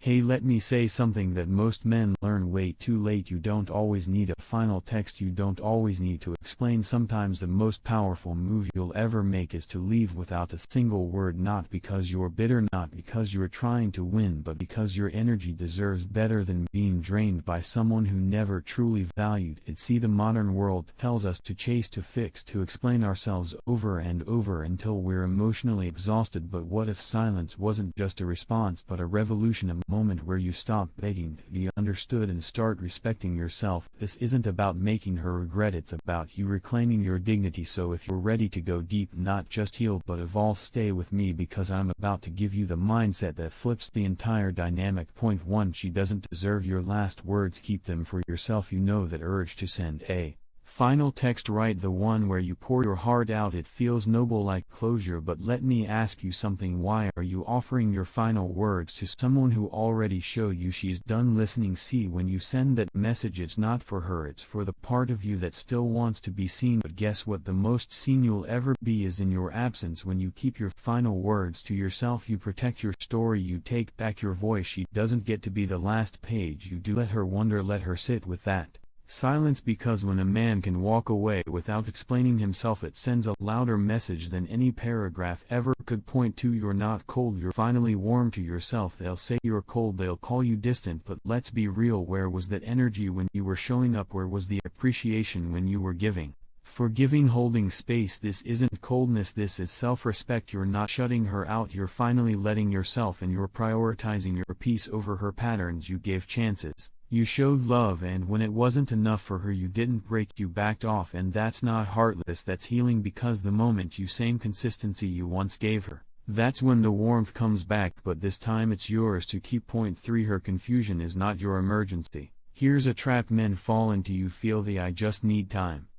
Hey, let me say something that most men learn way too late. You don't always need a final text, you don't always need to explain. Sometimes the most powerful move you'll ever make is to leave without a single word, not because you're bitter, not because you're trying to win, but because your energy deserves better than being drained by someone who never truly valued it. See, the modern world tells us to chase, to fix, to explain ourselves over and over until we're emotionally exhausted. But what if silence wasn't just a response but a revolution, a moment where you stop begging to be understood and start respecting yourself? This isn't about making her regret, it's about you reclaiming your dignity. So if you're ready to go deep, not just heal but evolve, stay with me, because I'm about to give you the mindset that flips the entire dynamic. Point 1. She doesn't deserve your last words. Keep them for yourself. You know that urge to send a final text, right? The one where you pour your heart out. It feels noble, like closure. But let me ask you something. Why are you offering your final words to someone who already showed you she's done listening? See, when you send that message, it's not for her, it's for the part of you that still wants to be seen. But guess what? The most seen you'll ever be is in your absence. When you keep your final words to yourself, you protect your story, you take back your voice. She doesn't get to be the last page. You do. Let her wonder, let her sit with that silence, because when a man can walk away without explaining himself, it sends a louder message than any paragraph ever could. Point 2. You're not cold, you're finally warm to yourself. They'll say you're cold, they'll call you distant, but let's be real. Where was that energy when you were showing up? Where was the appreciation when you were giving, forgiving, holding space? This isn't coldness, this is self-respect. You're not shutting her out, you're finally letting yourself, and you're prioritizing your peace over her patterns. You gave chances, you showed love, and when it wasn't enough for her, you didn't break, you backed off. And that's not heartless, that's healing, because the moment you same consistency you once gave her, that's when the warmth comes back. But this time it's yours to keep. Point 3. Her confusion is not your emergency. Here's a trap men fall into. You feel the "I just need time,"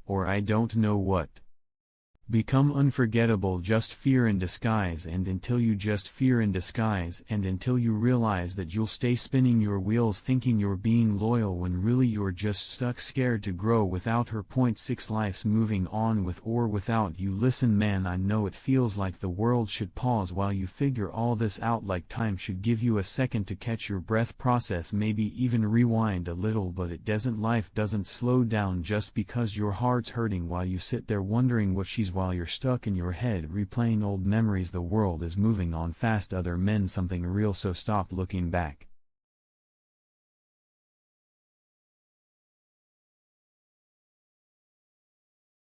or "I don't know what." Become unforgettable, just fear in disguise. And until you just fear in disguise, and until you realize that, you'll stay spinning your wheels thinking you're being loyal when really you're just stuck, scared to grow without her. Point 6. Life's moving on with or without you. Listen man, I know it feels like the world should pause while you figure all this out, like time should give you a second to catch your breath, process, maybe even rewind a little, but it doesn't. Life doesn't slow down just because your heart's hurting while you sit there wondering what she's, while you're stuck in your head replaying old memories. The world is moving on fast, other men, something real, so stop looking back.